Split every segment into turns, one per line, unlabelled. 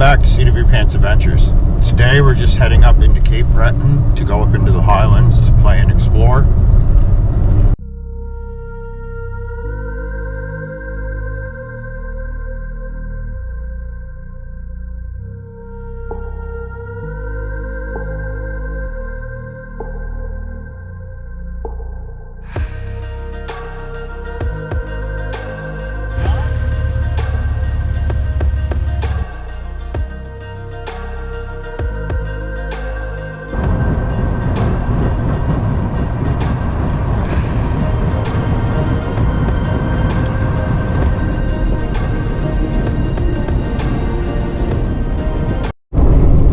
back to Seat of Your Pants Adventures. Today we're just heading up into Cape Breton to go up into the highlands to play and explore.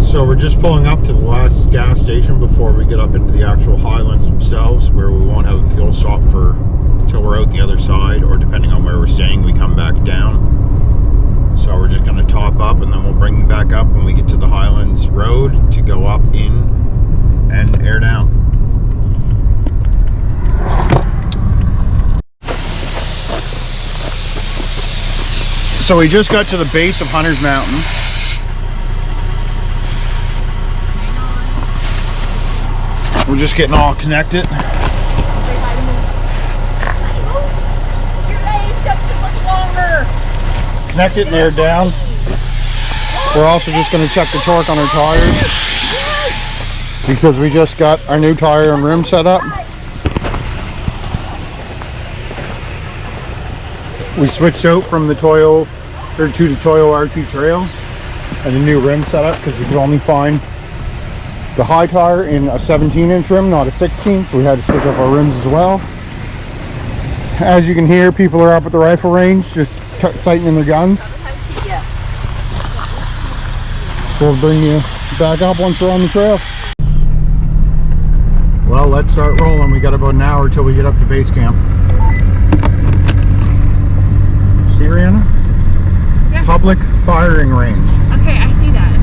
So we're just pulling up to the last gas station before we get up into the actual highlands themselves, where we won't have a fuel stop for until we're out the other side, or depending on where we're staying, we come back down. So we're just going to top up and then we'll bring you back up when we get to the Highlands Road to go up in and air down. So we just got to the base of Hunter's Mountain. We're just getting all connected. Connected and aired down. We're also just going to check the torque on our tires because we just got our new tire and rim set up. We switched out from the Toyo to the Toyo RT Trails and a new rim setup because we could only find the high tire in a 17-inch rim, not a 16, so we had to switch up our rims as well. As you can hear, people are up at the rifle range just sighting in their guns. We'll bring you back up once we're on the trail. Well, let's start rolling. We got about an hour till we get up to base camp. See, Rihanna? Yes. Public firing range.
Okay, I see that.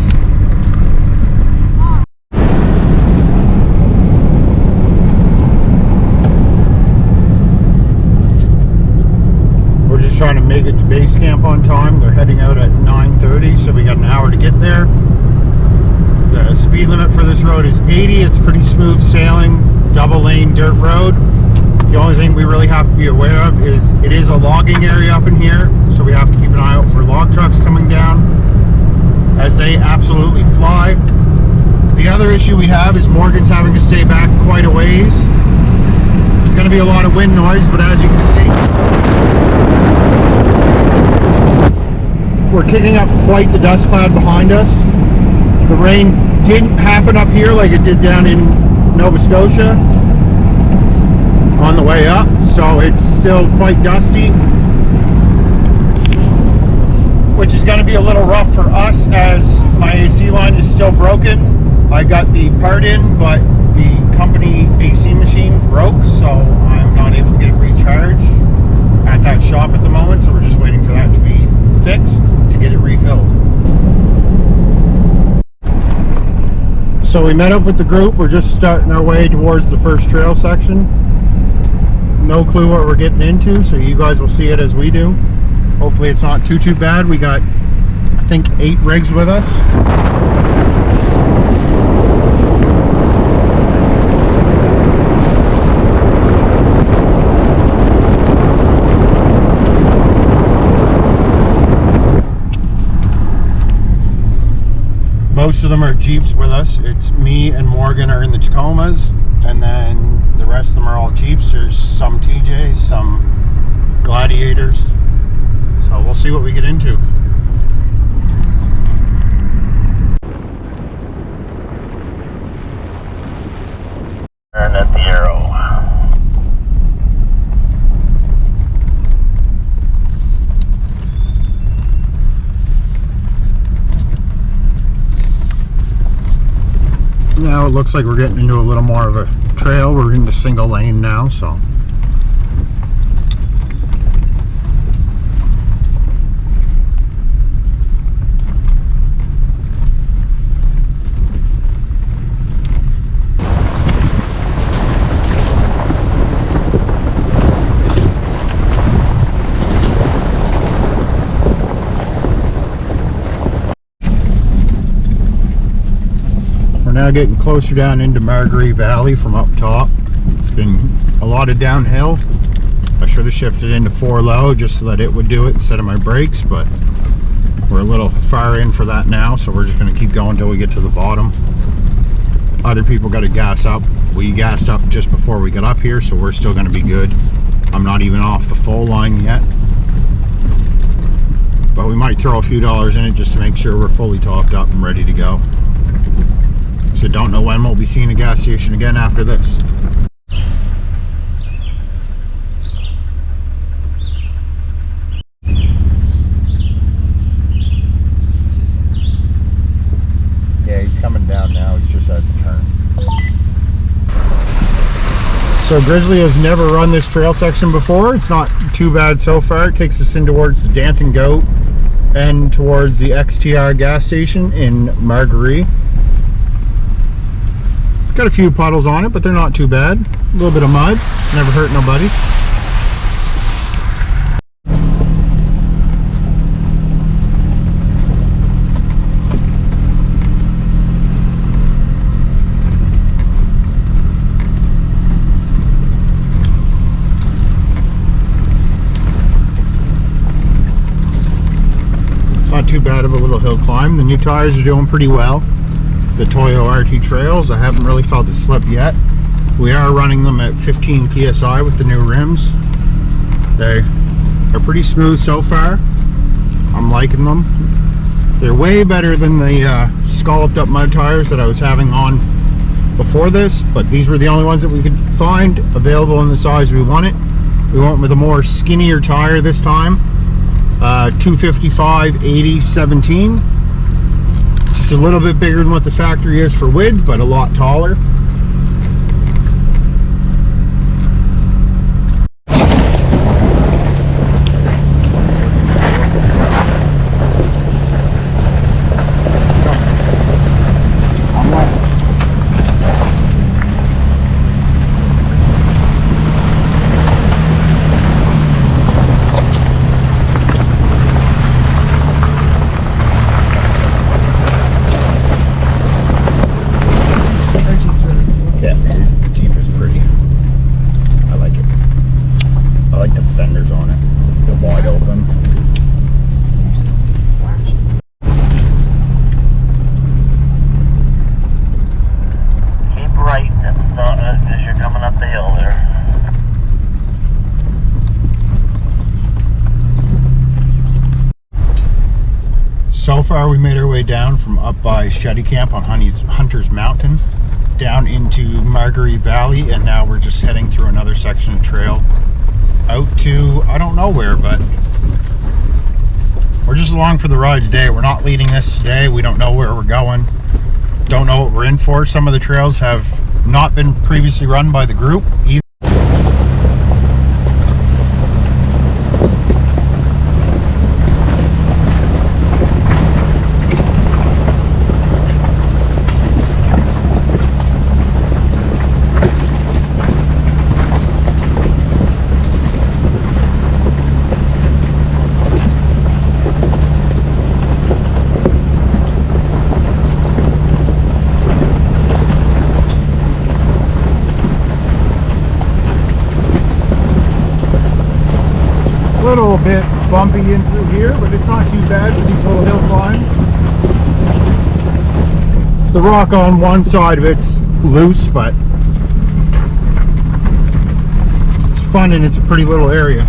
Trying to make it to base camp on time. They're heading out at 9:30, so we got an hour to get there. The speed limit for this road is 80. It's pretty smooth sailing, double lane dirt road. The only thing we really have to be aware of is it is a logging area up in here, so we have to keep an eye out for log trucks coming down as they absolutely fly. The other issue we have is Morgan's having to stay back quite a ways. It's going to be a lot of wind noise, but as you can see, we're kicking up quite the dust cloud behind us. The rain didn't happen up here like it did down in Nova Scotia on the way up, so it's still quite dusty, which is going to be a little rough for us as my AC line is still broken. I got the part in, but the company AC machine broke, so I'm not able to get it recharged at that shop at the moment, so we're just waiting for that to be fixed to get it refilled. So we met up with the group. We're just starting our way towards the first trail section. No clue what we're getting into, so you guys will see it as we do. Hopefully it's not too bad. We got, I think, 8 rigs with us. Most of them are Jeeps with us. It's me and Morgan are in the Tacomas, and then the rest of them are all Jeeps. There's some TJs, some Gladiators. So we'll see what we get into. Turn at the arrow. Now it looks like we're getting into a little more of a trail. We're into single lane now, so getting closer down into Marguerite Valley from up top. It's been a lot of downhill. I should have shifted into 4 low just so that it would do it instead of my brakes, but we're a little far in for that now, so we're just going to keep going until we get to the bottom. Other people got to gas up. We gassed up just before we got up here, so we're still going to be good. I'm not even off the full line yet, but we might throw a few dollars in it just to make sure we're fully topped up and ready to go. So don't know when we'll be seeing a gas station again after this. Yeah, he's coming down now. He's just at the turn. So Grizzly has never run this trail section before. It's not too bad so far. It takes us in towards the Dancing Goat and towards the XTR gas station in Marguerite. It's got a few puddles on it, but they're not too bad. A little bit of mud. Never hurt nobody. Not too bad of a little hill climb. The new tires are doing pretty well. The Toyo RT Trails, I haven't really felt the slip yet. We are running them at 15 psi with the new rims. They're pretty smooth so far. I'm liking them. They're way better than the scalloped up mud tires that I was having on before this, but these were the only ones that we could find available in the size we wanted. We went with a more skinnier tire this time. 255 80 17, just a little bit bigger than what the factory is for width, but a lot taller. So far we made our way down from up by Shetty Camp on Hunter's Mountain down into Marguerite Valley, and now we're just heading through another section of trail out to I don't know where, but we're just along for the ride today. We're not leading this today. We don't know where we're going, don't know what we're in for. Some of the trails have not been previously run by the group either. Little bit bumpy in through here, but it's not too bad with these little hill climbs. The rock on one side of it's loose, but it's fun and it's a pretty little area.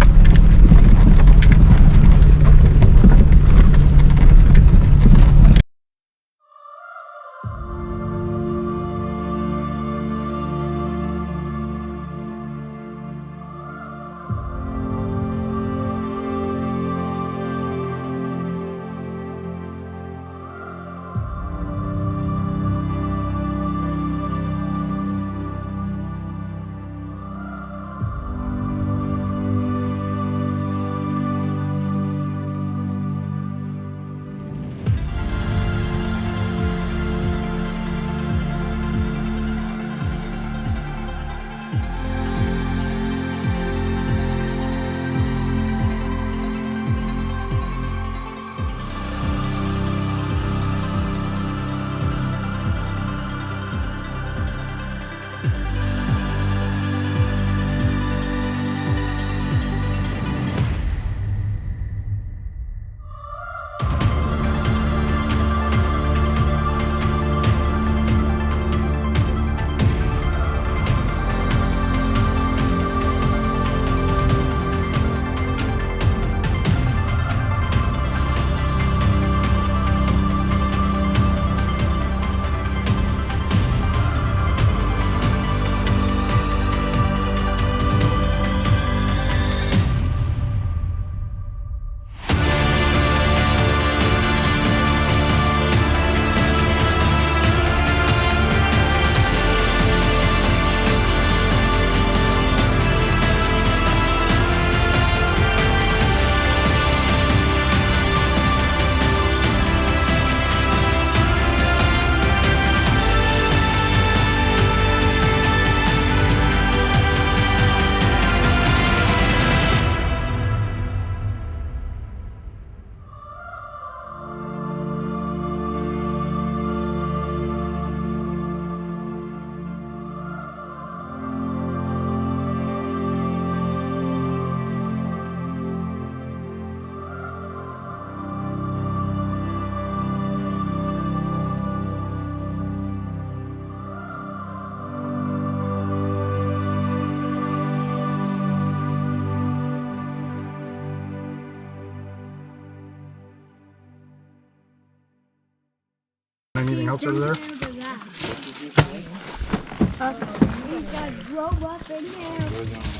Anything else over there?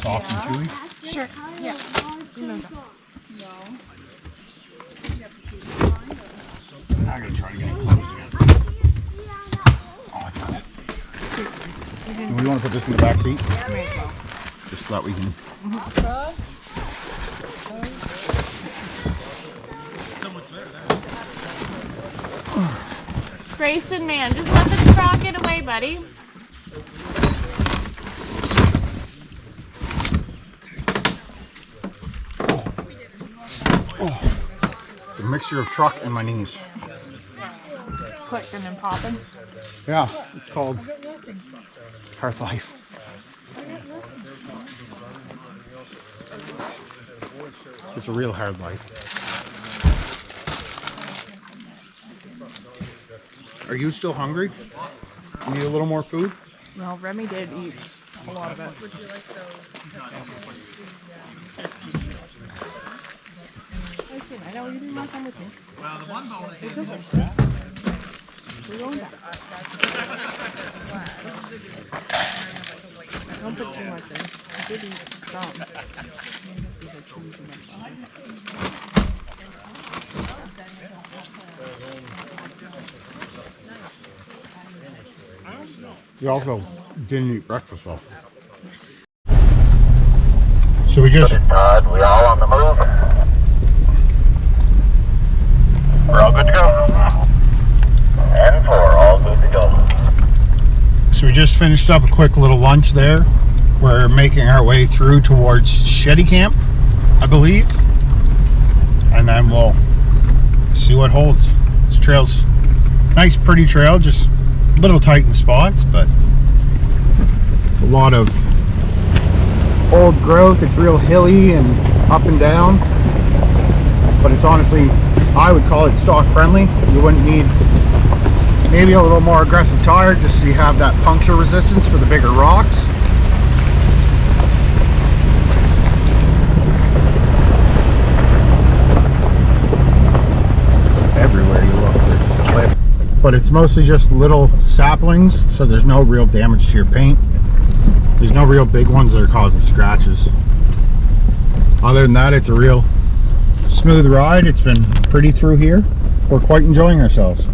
Soft and chewy?
Sure. Yeah.
I'm gonna try to get it closed again. Oh, I got it. And we want to put this in the back seat?
Yeah, may as well.
Just so that we can.
Grayson, man, just let the frog get away, buddy.
It's a mixture of truck and my knees.
Clicking and popping.
Yeah, it's called Hearth Life. It's a real hard life. Are you still hungry? Need a little more food?
Well, Remy did eat a lot of it. Would you like those? I know you didn't want to come with me. Well, the one bone is okay. We're going back. Don't put too much in. I did eat some.
You also didn't eat breakfast though. So we just...
Todd, we all on the move. We're all good to go. And 4, all good to go.
So we just finished up a quick little lunch there. We're making our way through towards Shetty Camp, I believe. And then we'll see what holds. This trail's nice, pretty trail, just a little tight in spots, but it's a lot of old growth. It's real hilly and up and down, but it's honestly, I would call it stock friendly. You wouldn't need maybe a little more aggressive tire just so you have that puncture resistance for the bigger rocks. Everywhere you look there's cliff, but it's mostly just little saplings, so there's no real damage to your paint. There's no real big ones that are causing scratches. Other than that, it's a real smooth ride. It's been pretty through here. We're quite enjoying ourselves.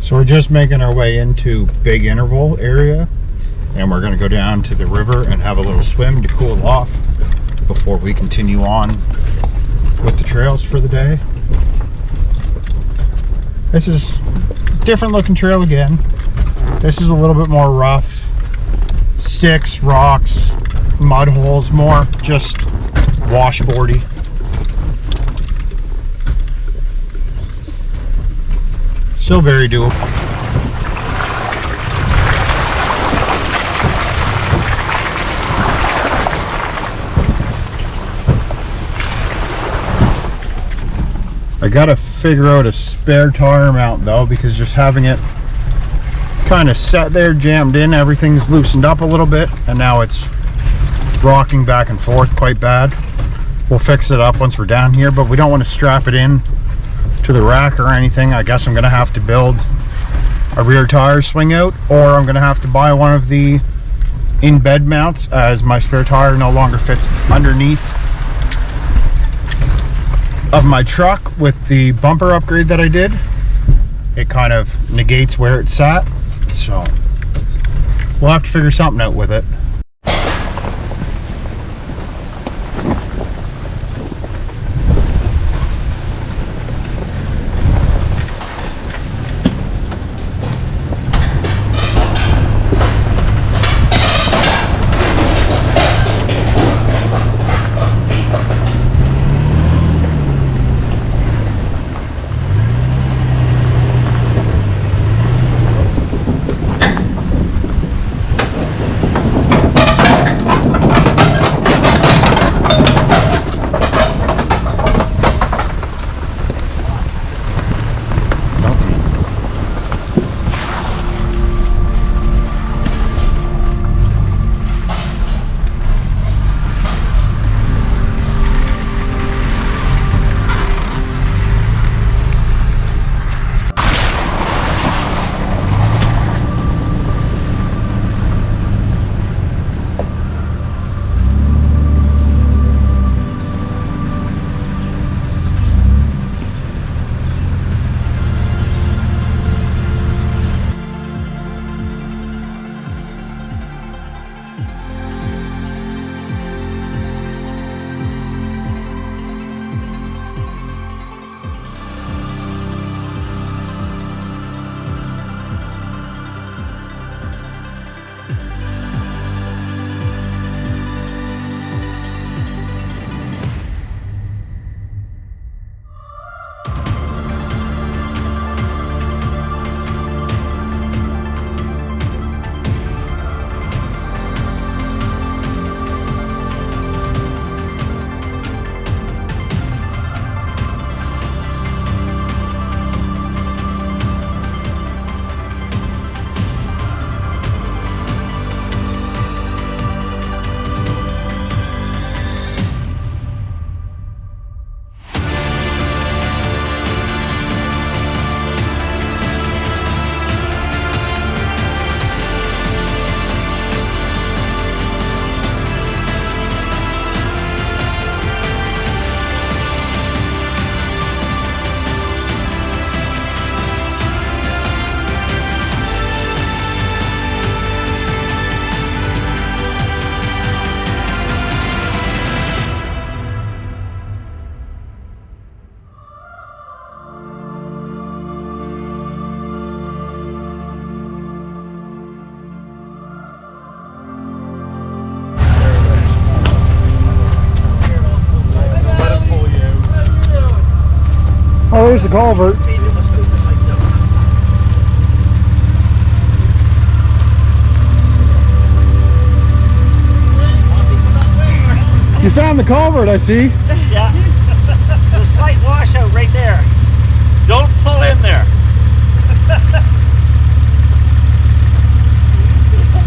So we're just making our way into Big Interval area, and we're going to go down to the river and have a little swim to cool off before we continue on with the trails for the day. This is a different looking trail again. This is a little bit more rough. Sticks, rocks, mud holes, more just washboardy. Still very doable. I gotta figure out a spare tire mount though, because just having it kind of set there, jammed in, everything's loosened up a little bit, and now it's rocking back and forth quite bad. We'll fix it up once we're down here, but we don't want to strap it in to the rack or anything. I guess I'm gonna have to build a rear tire swing out, or I'm gonna have to buy one of the in-bed mounts, as my spare tire no longer fits underneath of my truck. With the bumper upgrade that I did, it kind of negates where it's sat, so we'll have to figure something out with it. a culvert. You found the culvert, I see.
Yeah. There's a slight washout right there. Don't pull in there.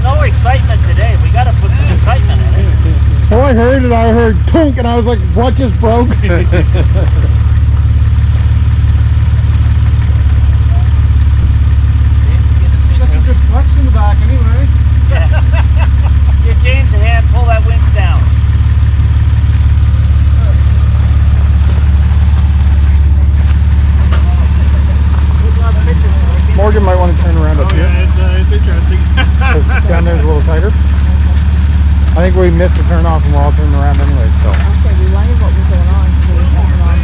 No excitement today. We got to put some excitement in it.
Well, I heard it. I heard tunk, and I was like, "What just broke?"
That's a good flex in the back, anyway.
Yeah. Give James a hand. Pull that winch down.
Morgan might want to turn around up here.
It's interesting.
Down there's a little tighter. I think we missed the turn off and we're all turning around anyway, so.
Okay, we wondered what was going on because there was nothing on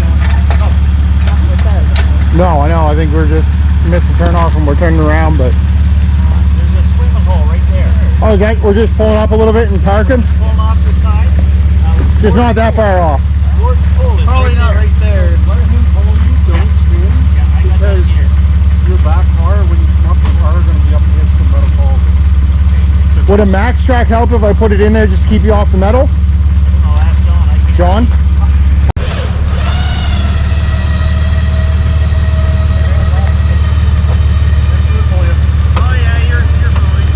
nothing was said.
No, I know. I think we're just missed the turn off and we're turning around, but.
There's a swimming hole right there.
Oh, is that, we're just pulling up a little bit and parking?
Pulling off the side.
Just not that far off.
Probably not right there. Let him pull you, don't spin.
Yeah, I got that
Because
here.
your back car, when you come up, you are going to be up against the metal culvert.
Would a max track help if I put it in there just to keep you off the metal?
I'll ask John. I think
John?
Oh yeah, you're fine.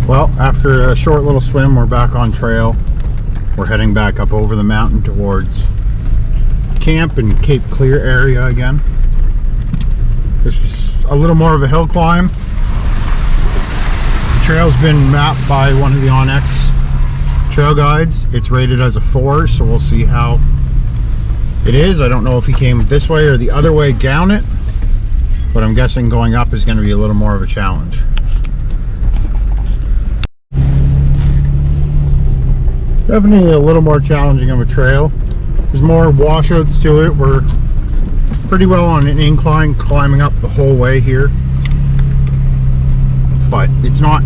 Well, after a short little swim, we're back on trail. We're heading back up over the mountain towards camp and Cape Clear area again. This is a little more of a hill climb. The trail's been mapped by one of the Onyx trail guides. It's rated as a 4, so we'll see how it is. I don't know if he came this way or the other way down it, but I'm guessing going up is going to be a little more of a challenge. Definitely a little more challenging of a trail. There's more washouts to it. We're pretty well on an incline climbing up the whole way here, but it's not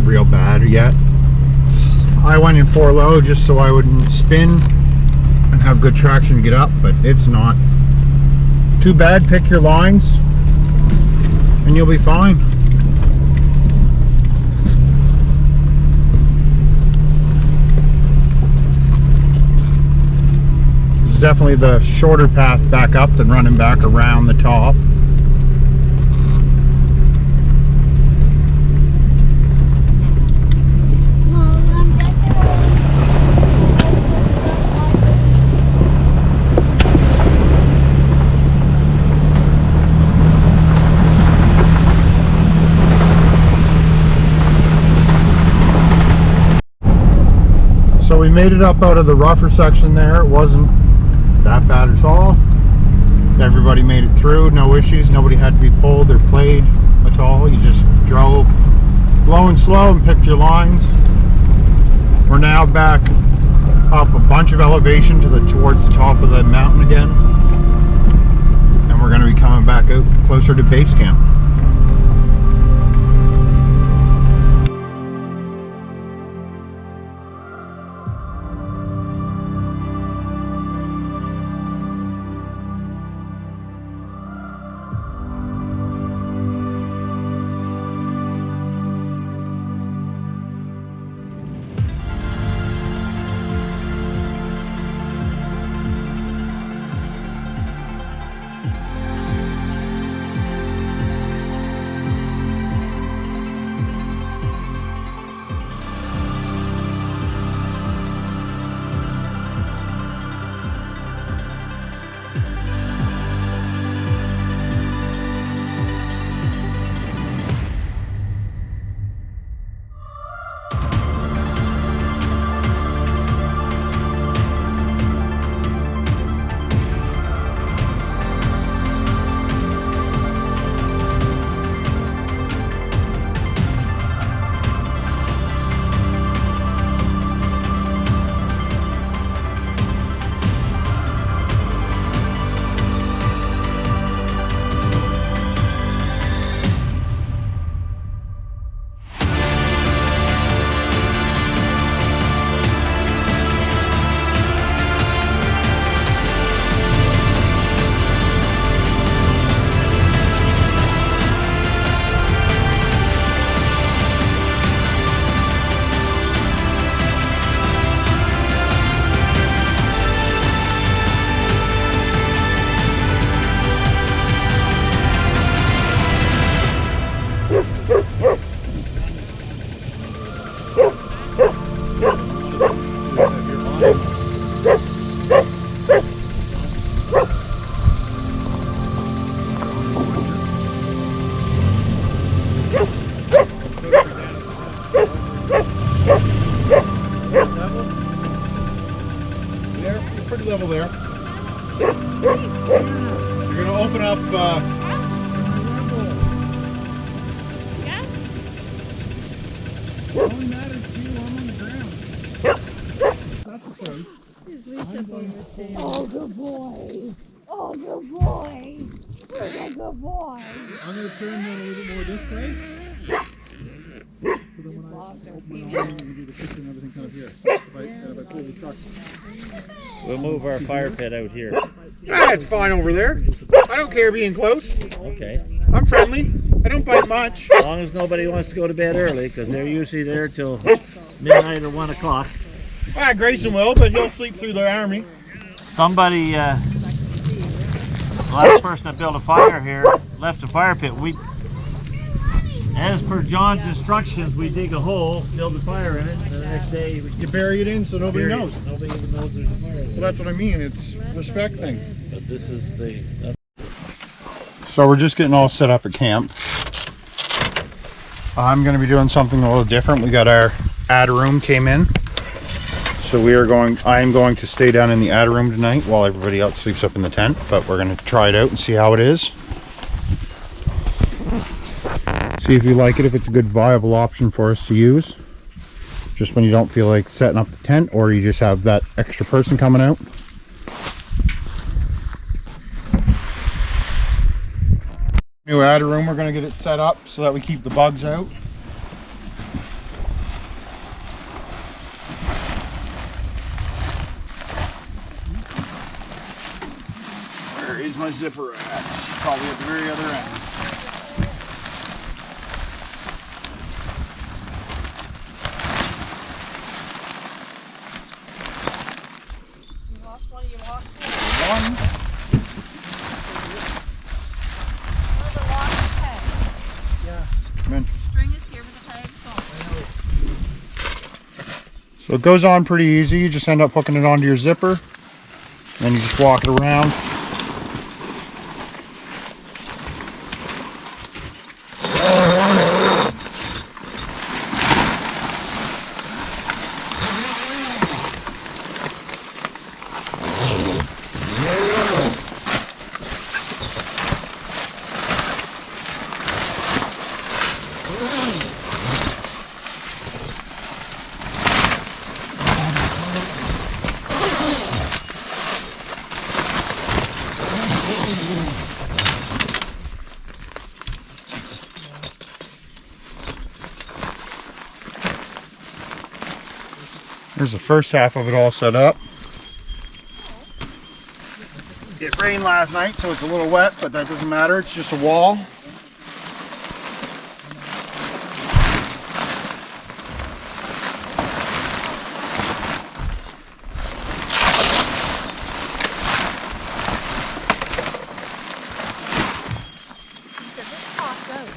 real bad yet. I went in 4 low just so I wouldn't spin and have good traction to get up, but it's not too bad. Pick your lines and you'll be fine. Definitely the shorter path back up than running back around the top. So we made it up out of the rougher section there. It wasn't that bad at all. Everybody made it through, no issues. Nobody had to be pulled or played at all. You just drove low and slow and picked your lines. We're now back up a bunch of elevation towards the top of the mountain again, and we're going to be coming back out closer to base camp. there. You're gonna open up.
Yeah?
Only matters to you. I'm on the ground. That's okay.
Is Lisa pulling your tail?
Oh, good boy. Oh, good boy. You're a good boy.
I'm gonna turn that a little bit more this way. So then when I open my arm, you can do the picture and everything kind of here. If I pull the truck.
We'll move our fire pit out here.
Ah, it's fine over there. I don't care being close.
Okay.
I'm friendly. I don't bite much.
As long as nobody wants to go to bed early, because they're usually there till midnight or 1 o'clock.
Ah, Grayson will, but he'll sleep through the army.
Somebody, the last person that built a fire here, left the fire pit. As per John's instructions, we dig a hole, build a fire in it, and the next day we
You bury it in so nobody knows.
Nobody even knows there's a fire there.
Well, that's what I mean. It's a respect thing.
But this is the...
So we're just getting all set up at camp. I'm going to be doing something a little different. We got our ad room came in. So I'm going to stay down in the ad room tonight while everybody else sleeps up in the tent. But we're going to try it out and see how it is. See if you like it, if it's a good viable option for us to use. Just when you don't feel like setting up the tent or you just have that extra person coming out. New ad room, we're going to get it set up so that we keep the bugs out. Where is my zipper at? Probably at the very other end.
You lost one of your locks?
One.
Where are the lock tags?
Come in.
String is here with the tags on.
So it goes on pretty easy. You just end up hooking it onto your zipper. Then you just walk it around. There's the first half of it all set up. It rained last night, so it's a little wet, but that doesn't matter. It's just a wall.
Because this popped out.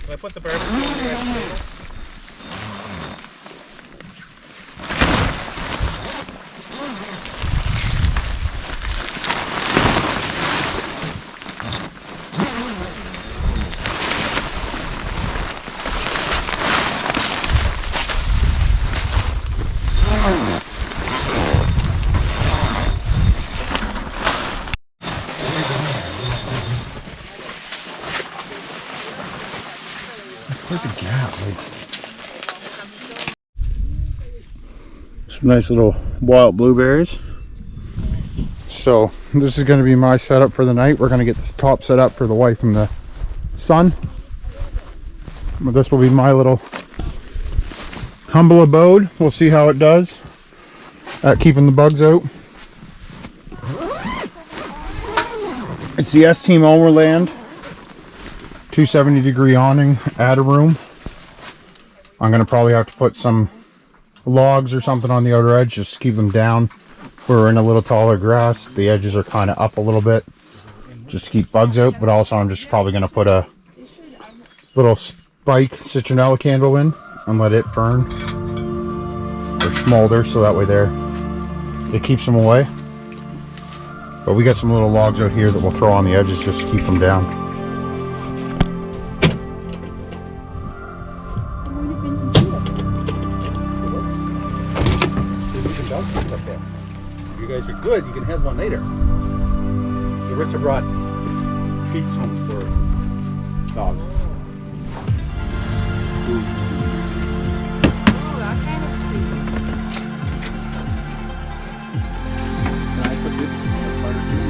I put the barbecue on the table. Some nice little wild blueberries. So this is going to be my setup for the night. We're going to get this top set up for the wife and the son. But this will be my little humble abode. We'll see how it does at keeping the bugs out. It's the S-Team Overland 270-degree awning ad room. I'm going to probably have to put some logs or something on the outer edge just to keep them down. We're in a little taller grass. The edges are kind of up a little bit just to keep bugs out, but also I'm just probably going to put a little spike citronella candle in and let it burn or smolder so that way it keeps them away. But we got some little logs out here that we'll throw on the edges just to keep them down. If you guys are good, you can have one later. Larissa brought treats home for dogs.
Oh, that kind of treat.
Can I put this in a part too?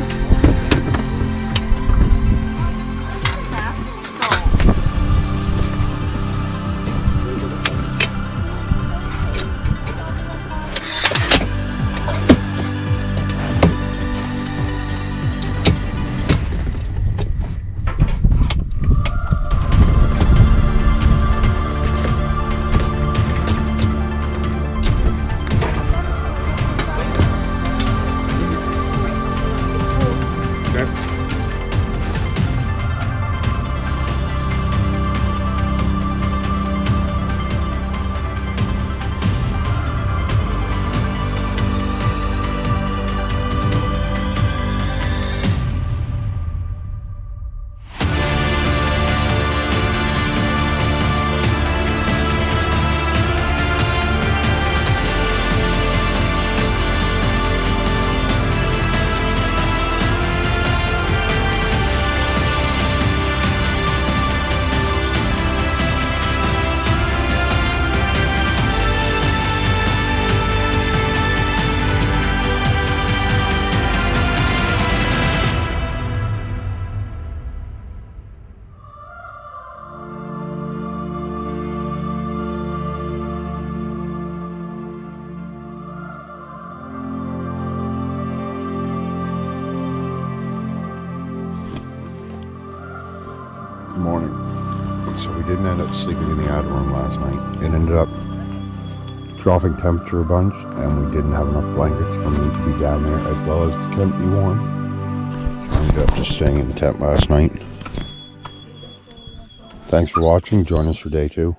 Morning. So we didn't end up sleeping in the outer room last night. It ended up dropping temperature a bunch, and we didn't have enough blankets for me to be down there as well as the tent be warm. So I ended up just staying in the tent last night. Thanks for watching. Join us for day 2.